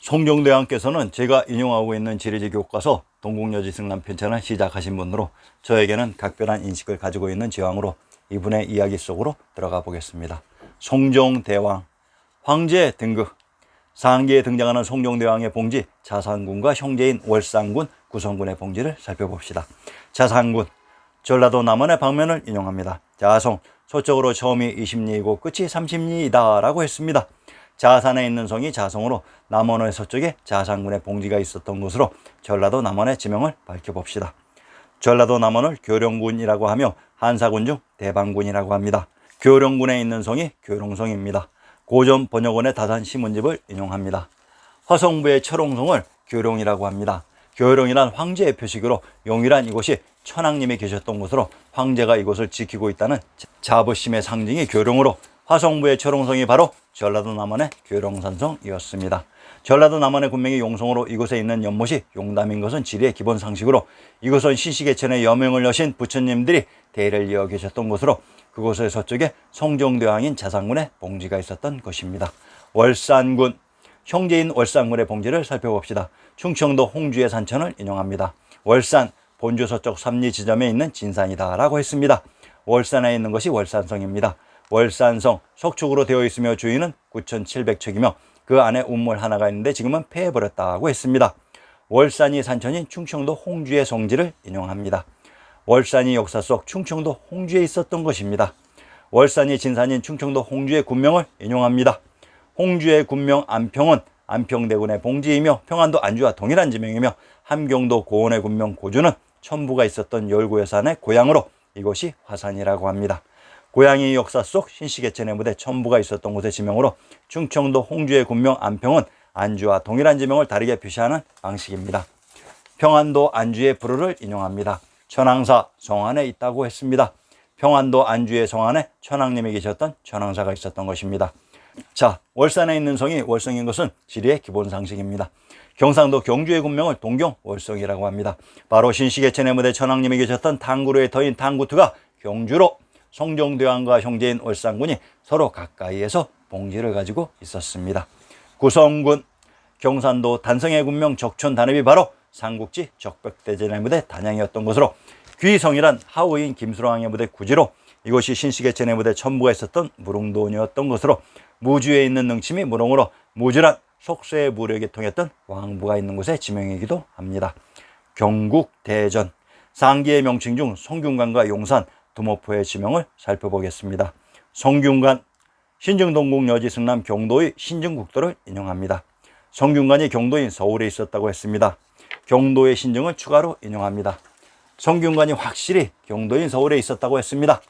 송정대왕께서는 제가 인용하고 있는 지리지 교과서 동국여지 승남 편찬을 시작하신 분으로 저에게는 각별한 인식을 가지고 있는 제왕으로 이분의 이야기 속으로 들어가 보겠습니다. 송정대왕, 황제 등극. 상기에 등장하는 송정대왕의 봉지 자산군과 형제인 월산군, 구성군의 봉지를 살펴봅시다. 자산군, 전라도 남원의 방면을 인용합니다. 자송, 서쪽으로 처음이 20리이고 끝이 30리이다 라고 했습니다. 자산에 있는 성이 자송으로 남원의 서쪽에 자산군의 봉지가 있었던 곳으로 전라도 남원의 지명을 밝혀봅시다. 전라도 남원을 교령군이라고 하며 한사군 중 대방군이라고 합니다. 교령군에 있는 성이 교룡성입니다. 고전 번역원의 다산 시문집을 인용합니다. 화성부의 철옹성을 교룡이라고 합니다. 교룡이란 황제의 표식으로 용이란 이곳이 천왕님이 계셨던 곳으로 황제가 이곳을 지키고 있다는 자부심의 상징이 교룡으로 화성부의 철옹성이 바로 전라도 남원의 교룡산성이었습니다. 전라도 남원의 군명이 용성으로 이곳에 있는 연못이 용담인 것은 지리의 기본 상식으로 이곳은 신시계천의 여명을 여신 부처님들이 대를 이어 계셨던 곳으로 그곳의 서쪽에 송정대왕인 자산군의 봉지가 있었던 것입니다. 월산군, 형제인 월산군의 봉지를 살펴봅시다. 충청도 홍주의 산천을 인용합니다. 월산, 본주 서쪽 삼리 지점에 있는 진산이다 라고 했습니다. 월산에 있는 것이 월산성입니다. 월산성, 석축으로 되어 있으며 주위는 9,700척이며 그 안에 운물 하나가 있는데 지금은 폐해버렸다고 했습니다. 월산이 산천인 충청도 홍주의 성지를 인용합니다. 월산이 역사 속 충청도 홍주에 있었던 것입니다. 월산이 진산인 충청도 홍주의 군명을 인용합니다. 홍주의 군명 안평은 안평대군의 봉지이며 평안도 안주와 동일한 지명이며 함경도 고원의 군명 고주는 천부가 있었던 열고여산의 고향으로 이곳이 화산이라고 합니다. 고향이 역사 속 신시계천의 무대 천부가 있었던 곳의 지명으로 충청도 홍주의 군명 안평은 안주와 동일한 지명을 다르게 표시하는 방식입니다. 평안도 안주의 부르를 인용합니다. 천왕사 성안에 있다고 했습니다. 평안도 안주의 성안에 천왕님이 계셨던 천왕사가 있었던 것입니다. 자, 월산에 있는 성이 월성인 것은 지리의 기본 상식입니다. 경상도 경주의 군명을 동경 월성이라고 합니다. 바로 신시계천의 무대 천왕님이 계셨던 탕구루의 터인 탕구투가 경주로 송정대왕과 형제인 월산군이 서로 가까이에서 봉지를 가지고 있었습니다. 구성군, 경산도 단성의 군명 적촌 단읍이 바로 삼국지 적벽대전의 무대 단양이었던 것으로 귀성이란 하우인 김수랑의 무대 구지로 이곳이 신시계천의 무대 천부가 있었던 무릉돈이었던 것으로 무주에 있는 능침이 무릉으로 무주란 속세의 무력이 통했던 왕부가 있는 곳의 지명이기도 합니다. 경국대전, 상기의 명칭 중 성균관과 용산, 두모포의 지명을 살펴보겠습니다. 성균관, 신증동국 여지 승남 경도의 신증국도를 인용합니다. 성균관이 경도인 서울에 있었다고 했습니다. 경도의 신증을 추가로 인용합니다. 성균관이 확실히 경도인 서울에 있었다고 했습니다.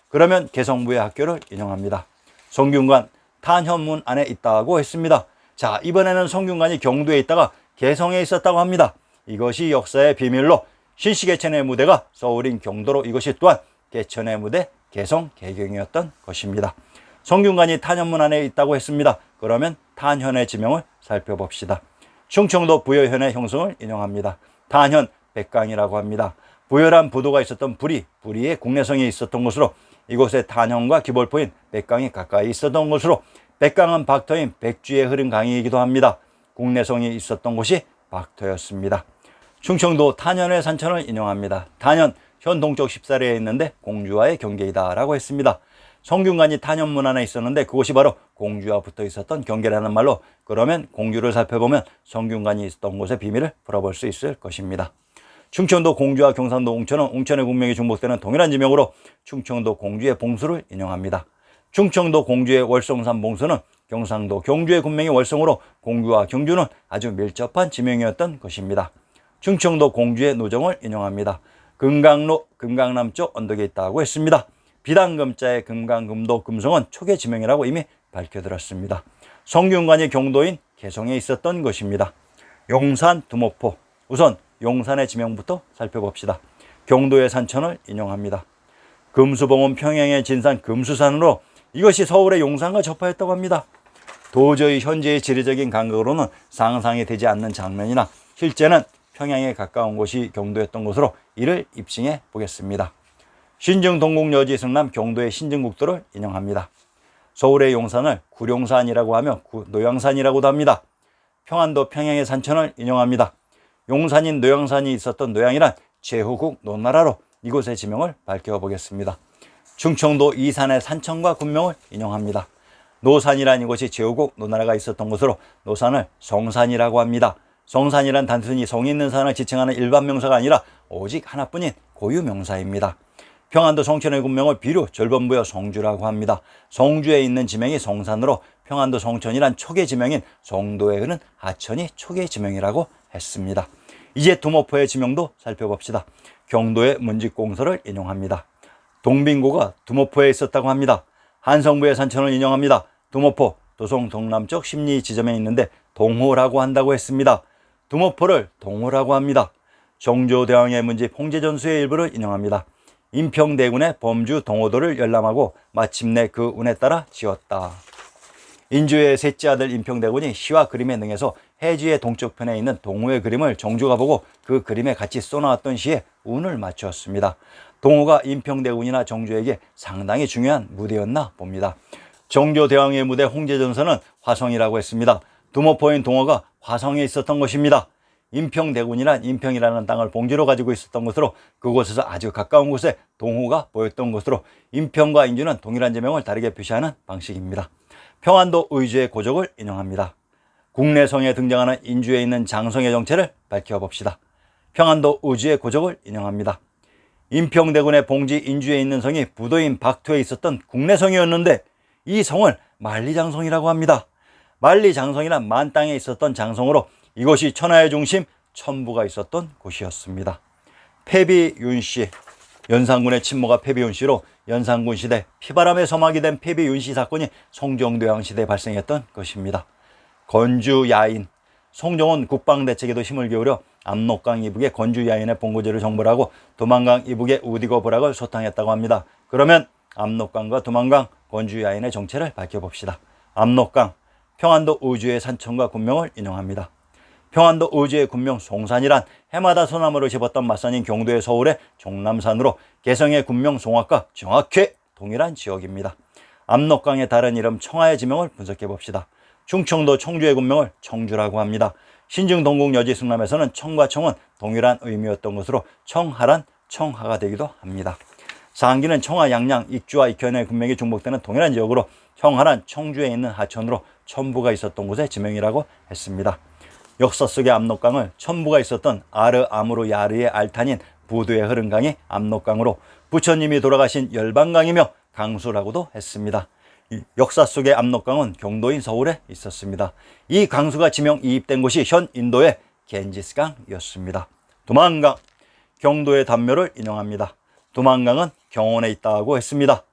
그러면 개성부의 학교를 인용합니다. 성균관 탄현문 안에 있다고 했습니다. 자, 이번에는 성균관이 경도에 있다가 개성에 있었다고 합니다. 이것이 역사의 비밀로 신시계천의 무대가 서울인 경도로 이것이 또한 개천의 무대 개성 개경이었던 것입니다. 성균관이 탄현문 안에 있다고 했습니다. 그러면 탄현의 지명을 살펴봅시다. 충청도 부여현의 형성을 인용합니다. 탄현 백강이라고 합니다. 부여란 부도가 있었던 부리의 국내성이 있었던 곳으로 이곳에 탄현과 기벌포인 백강이 가까이 있었던 곳으로 백강은 박터인 백주에 흐른 강이기도 합니다. 국내성이 있었던 곳이 박터였습니다. 충청도 탄현의 산천을 인용합니다. 탄현 현 동쪽 14리에 있는데 공주와의 경계이다 라고 했습니다. 성균관이 탄현문 안에 있었는데 그곳이 바로 공주와 붙어 있었던 경계라는 말로 그러면 공주를 살펴보면 성균관이 있었던 곳의 비밀을 풀어볼 수 있을 것입니다. 충청도 공주와 경상도 웅천은 웅천의 국명이 중복되는 동일한 지명으로 충청도 공주의 봉수를 인용합니다. 충청도 공주의 월성산 봉수는 경상도 경주의 군명이 월성으로 공주와 경주는 아주 밀접한 지명이었던 것입니다. 충청도 공주의 노정을 인용합니다. 금강로, 금강남쪽 언덕에 있다고 했습니다. 비단금자의 금강금도 금성은 초계 지명이라고 이미 밝혀들었습니다. 성균관이 경도인 개성에 있었던 것입니다. 용산, 두모포, 우선 용산의 지명부터 살펴봅시다. 경도의 산천을 인용합니다. 금수봉은 평양의 진산 금수산으로 이것이 서울의 용산과 접하였다고 합니다. 도저히 현재의 지리적인 감각으로는 상상이 되지 않는 장면이나 실제는 평양에 가까운 곳이 경도였던 것으로 이를 입증해 보겠습니다. 신증동국 여지 승남 경도의 신증국도를 인용합니다. 서울의 용산을 구룡산이라고 하며 노양산이라고도 합니다. 평안도 평양의 산천을 인용합니다. 용산인 노양산이 있었던 노양이란 제후국 노나라로 이곳의 지명을 밝혀보겠습니다. 충청도 이산의 산천과 군명을 인용합니다. 노산이란 이곳이 제후국 노나라가 있었던 곳으로 노산을 성산이라고 합니다. 성산이란 단순히 성이 있는 산을 지칭하는 일반 명사가 아니라 오직 하나뿐인 고유 명사입니다. 평안도 성천의 군명을 비류 절번부여 성주라고 합니다. 성주에 있는 지명이 성산으로 평안도 성천이란 촉의 지명인 성도에 흐른 하천이 촉의 지명이라고 했습니다. 이제 두모포의 지명도 살펴봅시다. 경도의 문직공서를 인용합니다. 동빙고가 두모포에 있었다고 합니다. 한성부의 산천을 인용합니다. 두모포, 도송 동남쪽 심리 지점에 있는데 동호라고 한다고 했습니다. 두모포를 동호라고 합니다. 정조대왕의 문집 홍제전수의 일부를 인용합니다. 인평대군의 범주 동호도를 열람하고 마침내 그 운에 따라 지었다. 인주의 셋째 아들 인평대군이 시와 그림에 능해서 해지의 동쪽편에 있는 동호의 그림을 정조가 보고 그 그림에 같이 써놓았던 시에 운을 맞추었습니다. 동호가 인평대군이나 정조에게 상당히 중요한 무대였나 봅니다. 정조대왕의 무대 홍제전서는 화성이라고 했습니다. 두모포인 동호가 화성에 있었던 것입니다. 인평대군이란 인평이라는 땅을 봉지로 가지고 있었던 것으로 그곳에서 아주 가까운 곳에 동호가 보였던 것으로 인평과 인주는 동일한 지명을 다르게 표시하는 방식입니다. 평안도 의주의 고적을 인용합니다. 국내성에 등장하는 인주에 있는 장성의 정체를 밝혀봅시다. 평안도 의주의 고적을 인용합니다. 인평대군의 봉지 인주에 있는 성이 부도인 박토에 있었던 국내성이었는데 이 성을 만리장성이라고 합니다. 만리장성이란 만땅에 있었던 장성으로 이것이 천하의 중심 천부가 있었던 곳이었습니다. 패비윤씨, 연산군의 친모가 패비윤씨로 연산군 시대 피바람의 서막이 된 패비윤씨 사건이 송정대왕 시대에 발생했던 것입니다. 건주야인, 송정은 국방대책에도 힘을 기울여 압록강 이북의 건주야인의 본고지를 정벌하고 도만강 이북의 우디고 보락을 소탕했다고 합니다. 그러면 압록강과 도만강, 건주야인의 정체를 밝혀봅시다. 압록강, 평안도 의주의 산천과 군명을 인용합니다. 평안도 의주의 군명 송산이란 해마다 소나무를 집었던 맞산인 경도의 서울의 종남산으로 개성의 군명 송화과 정확히 동일한 지역입니다. 압록강의 다른 이름 청하의 지명을 분석해봅시다. 충청도 청주의 군명을 청주라고 합니다. 신증 동국 여지 승남에서는 청과 청은 동일한 의미였던 것으로 청하란 청하가 되기도 합니다. 상기는 청하 양양 익주와 익현의 군명이 중복되는 동일한 지역으로 청하란 청주에 있는 하천으로 천부가 있었던 곳의 지명이라고 했습니다. 역사 속의 압록강을 천부가 있었던 아르 아무르 야르의 알탄인 부두에 흐른 강이 압록강으로 부처님이 돌아가신 열반강이며 강수라고도 했습니다. 역사 속의 압록강은 경도인 서울에 있었습니다. 이 강수가 지명 이입된 곳이 현 인도의 겐지스강이었습니다. 두만강, 경도의 단묘를 인용합니다. 두만강은 경원에 있다고 했습니다.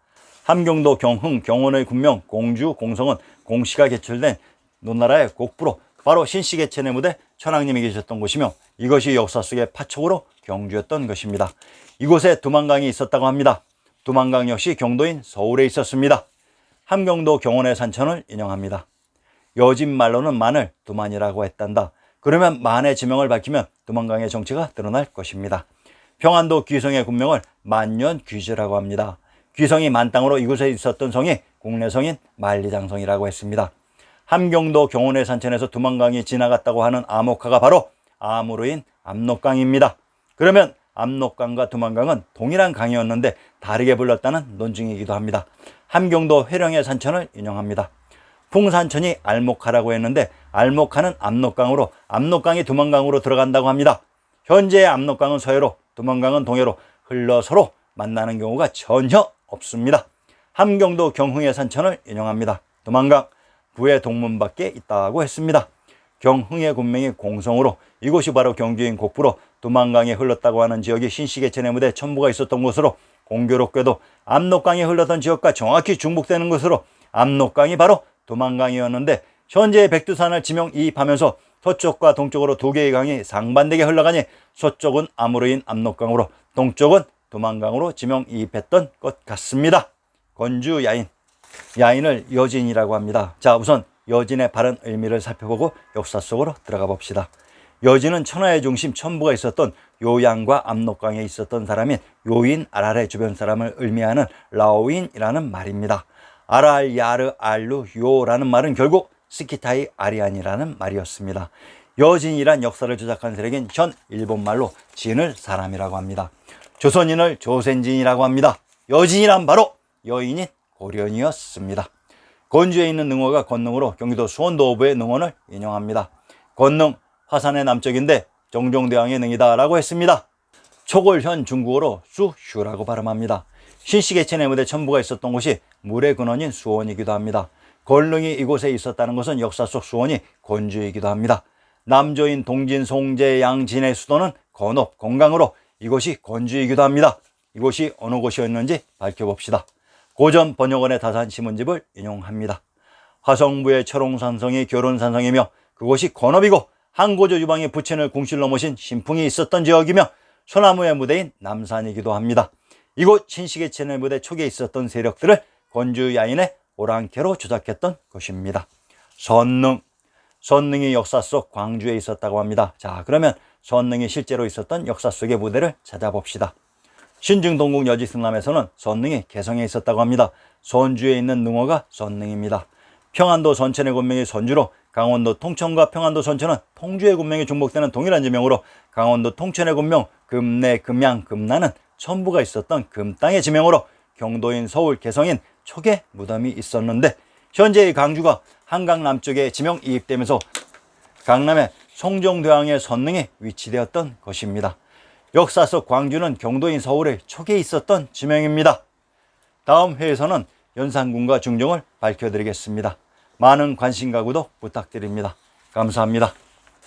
함경도 경흥 경원의 군명 공주 공성은 공씨가 개출된 노나라의 곡부로 바로 신시개천의 무대 천왕님이 계셨던 곳이며 이것이 역사 속의 파촉으로 경주였던 것입니다. 이곳에 두만강이 있었다고 합니다. 두만강 역시 경도인 서울에 있었습니다. 함경도 경원의 산천을 인용합니다. 여진 말로는 만을 두만이라고 했단다. 그러면 만의 지명을 밝히면 두만강의 정체가 드러날 것입니다. 평안도 귀성의 군명을 만년귀지라고 합니다. 귀성이 만땅으로 이곳에 있었던 성이 국내성인 만리장성이라고 했습니다. 함경도 경원의 산천에서 두만강이 지나갔다고 하는 암옥화가 바로 아무르인 압록강입니다. 그러면 압록강과 두만강은 동일한 강이었는데 다르게 불렀다는 논증이기도 합니다. 함경도 회령의 산천을 인용합니다. 풍산천이 알목하라고 했는데 알목하는 압록강으로 압록강이 두만강으로 들어간다고 합니다. 현재의 압록강은 서해로 두만강은 동해로 흘러 서로 만나는 경우가 전혀 없습니다. 함경도 경흥의 산천을 인용합니다. 두만강 부의 동문 밖에 있다고 했습니다. 경흥의 군명이 공성으로 이곳이 바로 경주인 곡부로 두만강에 흘렀다고 하는 지역이 신시개천의 무대 천부가 있었던 곳으로 공교롭게도 압록강이 흘렀던 지역과 정확히 중복되는 것으로 압록강이 바로 두만강이었는데 현재의 백두산을 지명 이입하면서 서쪽과 동쪽으로 두 개의 강이 상반되게 흘러가니 서쪽은 아무르인 압록강으로 동쪽은 두만강으로 지명 이입했던 것 같습니다. 건주 야인, 야인을 여진이라고 합니다. 자, 우선 여진의 바른 의미를 살펴보고 역사 속으로 들어가 봅시다. 여진은 천하의 중심 천부가 있었던 요양과 압록강에 있었던 사람인 요인 아랄의 주변 사람을 의미하는 라오인이라는 말입니다. 아랄, 야르, 알루, 요라는 말은 결국 스키타이 아리안이라는 말이었습니다. 여진이란 역사를 조작한 세력인 현 일본말로 진을 사람이라고 합니다. 조선인을 조센진이라고 합니다. 여진이란 바로 여인인 고려인이었습니다. 건주에 있는 능어가 권능으로 경기도 수원도 어부의 능어를 인용합니다. 권능, 화산의 남쪽인데 정종대왕의 능이다 라고 했습니다. 촉을 현 중국어로 수휴라고 발음합니다. 신시계천의 무대 천부가 있었던 곳이 물의 근원인 수원이기도 합니다. 권능이 이곳에 있었다는 것은 역사 속 수원이 건주이기도 합니다. 남조인 동진, 송제, 양진의 수도는 건업, 건강으로 이곳이 건주이기도 합니다. 이곳이 어느 곳이었는지 밝혀봅시다. 고전 번역원의 다산 시문집을 인용합니다. 화성부의 철옹산성이 결혼산성이며 그곳이 건업이고 항고조 유방의 부친을 궁실로 모신 신풍이 있었던 지역이며 소나무의 무대인 남산이기도 합니다. 이곳 신시계천의 무대 촉에 있었던 세력들을 건주 야인의 오랑캐로 조작했던 것입니다. 선능, 선능이 역사 속 광주에 있었다고 합니다. 자, 그러면 선능이 실제로 있었던 역사 속의 무대를 찾아봅시다. 신증동국 여지승남에서는 선능이 개성에 있었다고 합니다. 선주에 있는 능어가 선능입니다. 평안도 선천의 군명이 선주로 강원도 통천과 평안도 선천은 통주의 군명이 중복되는 동일한 지명으로 강원도 통천의 군명 금내, 금양, 금나는 천부가 있었던 금땅의 지명으로 경도인 서울 개성인 촉에 무덤이 있었는데 현재의 강주가 한강 남쪽에 지명 이입되면서 강남의 송정대왕의 선릉에 위치되었던 것입니다. 역사 속 광주는 경도인 서울의 촉에 있었던 지명입니다. 다음 회에서는 연산군과 중종을 밝혀드리겠습니다. 많은 관심과 구독 부탁드립니다. 감사합니다.